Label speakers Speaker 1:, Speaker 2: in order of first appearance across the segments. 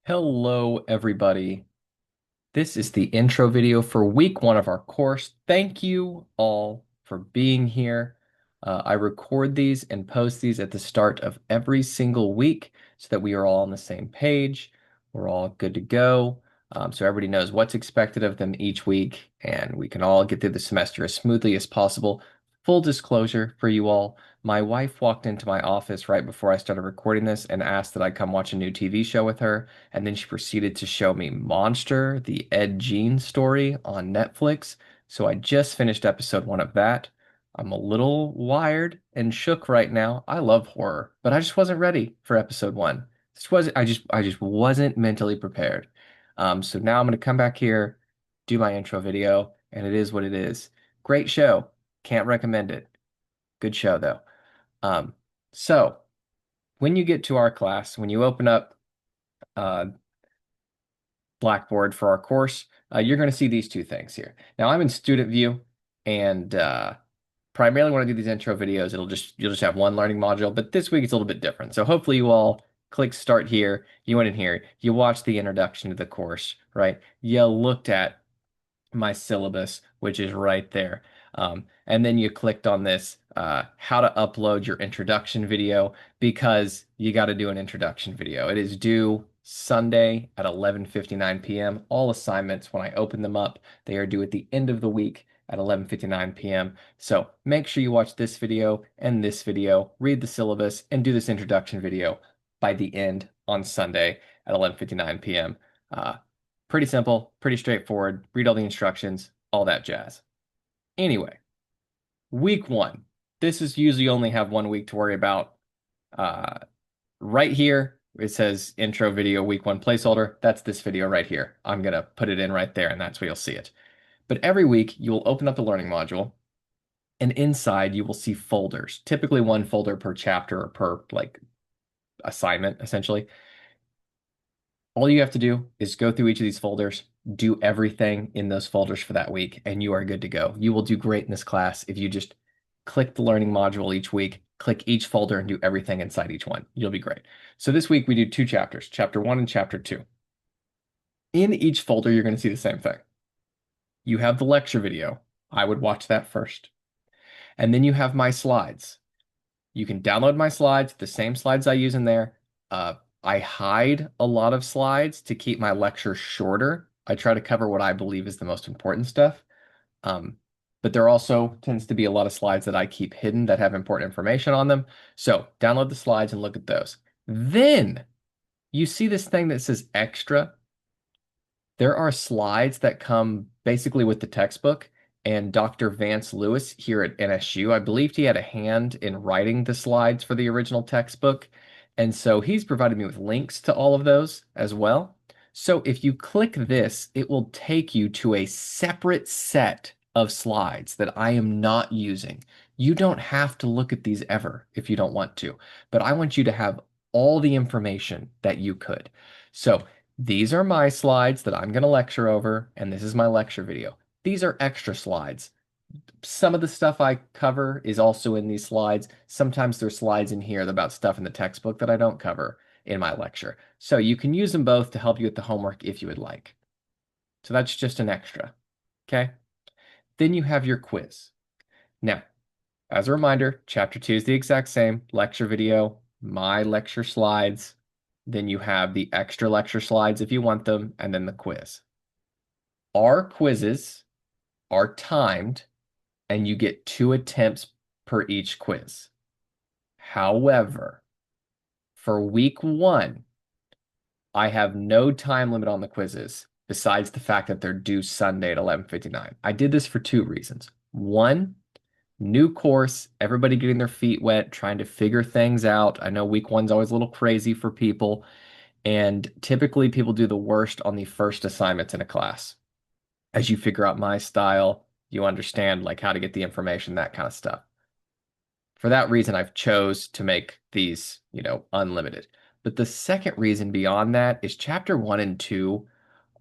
Speaker 1: Hello, everybody. This is the intro video for week one of our course. Thank you all for being here. I record these and post these at the start of every single week so that we are all on the same page. We're all good to go. So everybody knows what's expected of them each week, and we can all get through the semester as smoothly as possible. Full disclosure for you all, my wife walked into my office right before I started recording this and asked that I come watch a new TV show with her. And then she proceeded to show me Monster, the Ed Gein story on Netflix. So I just finished episode one of that. I'm a little wired and shook right now. I love horror, but I just wasn't ready for episode one. I just wasn't mentally prepared. So now I'm gonna come back here, do my intro video, and it is what it is. Great show. Can't recommend it. Good show though. Um, so when you get to our class, when you open up uh, Blackboard for our course, you're going to see these two things here. Now I'm in student view, and primarily when I do these intro videos, you'll just have one learning module, but this week it's a little bit different. So hopefully you all click start here, you went in here, you watched the introduction to the course, right? You looked at my syllabus, which is right there. And then you clicked on this, how to upload your introduction video, because you got to do an introduction video. It is due Sunday at 11:59 p.m. All assignments, when I open them up, they are due at the end of the week at 11:59 p.m. So make sure you watch this video and this video, read the syllabus, and do this introduction video by the end on Sunday at 11:59 p.m. Pretty simple, pretty straightforward. Read all the instructions, all that jazz. Anyway, week one. This is usually only have 1 week to worry about. Uh, right here, it says intro video week one placeholder. That's this video right here. I'm going to put it in right there, and that's where you'll see it. But every week, you will open up the learning module, and inside you will see folders, typically one folder per chapter or per like assignment, essentially. All you have to do is go through each of these folders, do everything in those folders for that week, and you are good to go. You will do great in this class if you just click the learning module each week, click each folder, and do everything inside each one. You'll be great. So this week we do two chapters, chapter one and chapter two. In each folder, you're going to see the same thing. You have the lecture video. I would watch that first. And then you have my slides. You can download my slides, the same slides I use in there. I hide a lot of slides to keep my lecture shorter. I try to cover what I believe is the most important stuff. Um, but there also tends to be a lot of slides that I keep hidden that have important information on them. So download the slides and look at those. Then you see this thing that says extra. There are slides that come basically with the textbook, and Dr. Vance Lewis here at NSU, I believed he had a hand in writing the slides for the original textbook. And so he's provided me with links to all of those as well. So if you click this, it will take you to a separate set of slides that I am not using. You don't have to look at these ever if you don't want to, but I want you to have all the information that you could. So these are my slides that I'm going to lecture over, and this is my lecture video. These are extra slides. Some of the stuff I cover is also in these slides. Sometimes there's slides in here about stuff in the textbook that I don't cover in my lecture. So you can use them both to help you with the homework if you would like. So that's just an extra. Okay. Then you have your quiz. Now, as a reminder, chapter two is the exact same lecture video, my lecture slides. Then you have the extra lecture slides if you want them, and then the quiz. Our quizzes are timed, and you get 2 attempts per each quiz. However, for week one, I have no time limit on the quizzes besides the fact that they're due Sunday at 11:59. I did this for two reasons. One, new course, everybody getting their feet wet, trying to figure things out. I know week one's always a little crazy for people, and typically people do the worst on the first assignments in a class. As you figure out my style, you understand like how to get the information, that kind of stuff. For that reason, I've chose to make these, unlimited. But the second reason beyond that is chapter one and two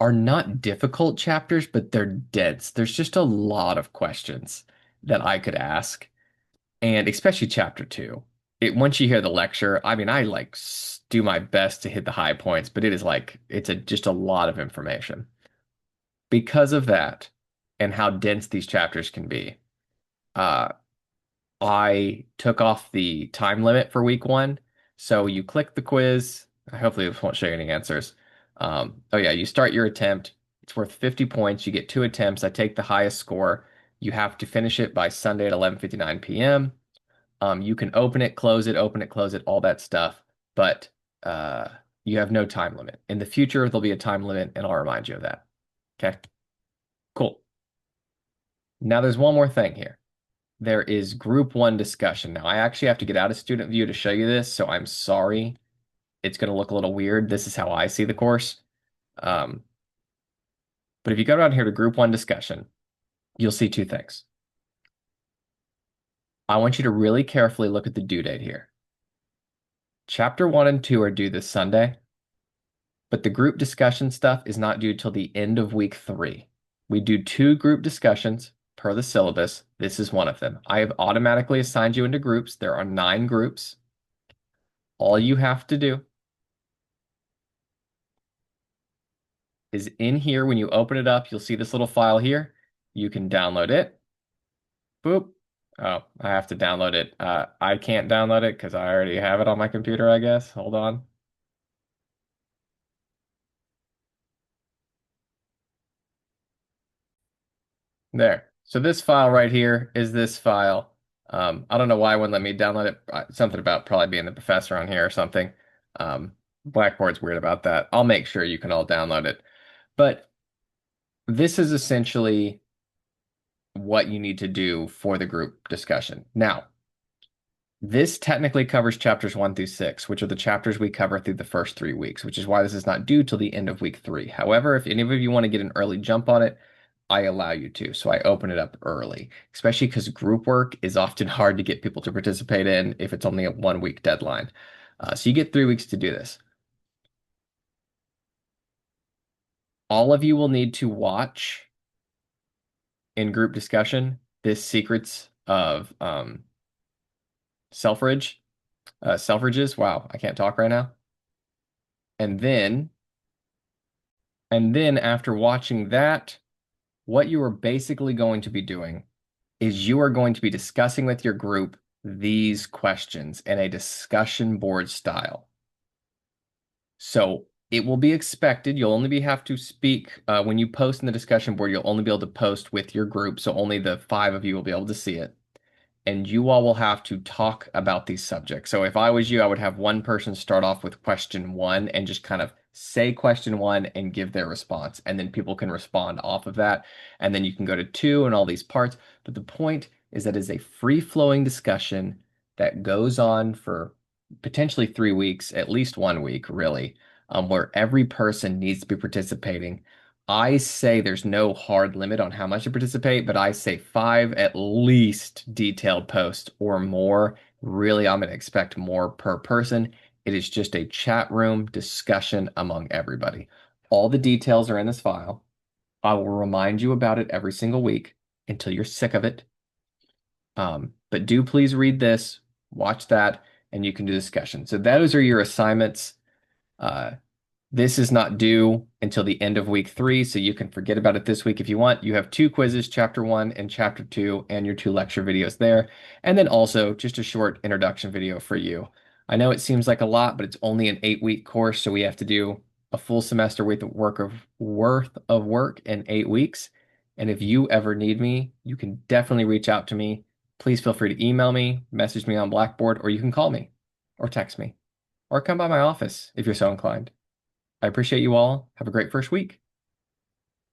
Speaker 1: are not difficult chapters, but they're dense. There's just a lot of questions that I could ask, and especially chapter two. once you hear the lecture, I mean, I like do my best to hit the high points, but it is like just a lot of information. Because of that and how dense these chapters can be, uh, I took off the time limit for week one. So you click the quiz. Hopefully, this won't show you any answers. Oh yeah, you start your attempt. It's worth 50 points. You get two attempts. I take the highest score. You have to finish it by Sunday at 11:59 p.m. You can open it, close it, all that stuff, but uh, you have no time limit. In the future, there'll be a time limit, and I'll remind you of that. Okay, cool. Now there's one more thing here. There is group one discussion. Now, I actually have to get out of student view to show you this, so I'm sorry. It's going to look a little weird. This is how I see the course. Um, but if you go down here to group one discussion, you'll see two things. I want you to really carefully look at the due date here. Chapter 1 and 2 are due this Sunday, but the group discussion stuff is not due till the end of week 3. We do 2 group discussions per the syllabus. This is one of them. I have automatically assigned you into groups. There are 9 groups. All you have to do is in here, when you open it up, you'll see this little file here. You can download it. Boop. Oh, I have to download it. I can't download it because I already have it on my computer, I guess. Hold on. There. So this file right here is this file. I don't know why it wouldn't let me download it. Something about probably being the professor on here or something. Blackboard's weird about that. I'll make sure you can all download it. But this is essentially what you need to do for the group discussion. Now, this technically covers chapters 1 through 6, which are the chapters we cover through the first 3 weeks, which is why this is not due till the end of week 3. However, if any of you want to get an early jump on it, I allow you to. So I open it up early, especially because group work is often hard to get people to participate in if it's only a 1 week deadline. So you get 3 weeks to do this. All of you will need to watch in group discussion this Secrets of Selfridge, Selfridges. Wow, I can't talk right now. And then after watching that, what you are basically going to be doing is you are going to be discussing with your group these questions in a discussion board style. So it will be expected. You'll only have to speak when you post in the discussion board. You'll only be able to post with your group. So only the 5 of you will be able to see it. And you all will have to talk about these subjects. So if I was you, I would have one person start off with question 1 and just kind of say question 1 and give their response. And then people can respond off of that. And then you can go to 2 and all these parts. But the point is that it's a free-flowing discussion that goes on for potentially 3 weeks, at least 1 week, really, where every person needs to be participating. I say there's no hard limit on how much to participate, but I say 5 at least detailed posts or more. Really, I'm going to expect more per person. It is just a chat room discussion among everybody. All the details are in this file. I will remind you about it every single week until you're sick of it. But do please read this, watch that, and you can do discussion. So those are your assignments. This is not due until the end of week 3, so you can forget about it this week if you want. You have 2 quizzes, chapter 1 and chapter 2, and your 2 lecture videos there. And then also just a short introduction video for you. I know it seems like a lot, but it's only an 8-week course, so we have to do a full semester worth of work in 8 weeks. And if you ever need me, you can definitely reach out to me. Please feel free to email me, message me on Blackboard, or you can call me or text me or come by my office if you're so inclined. I appreciate you all. Have a great first week.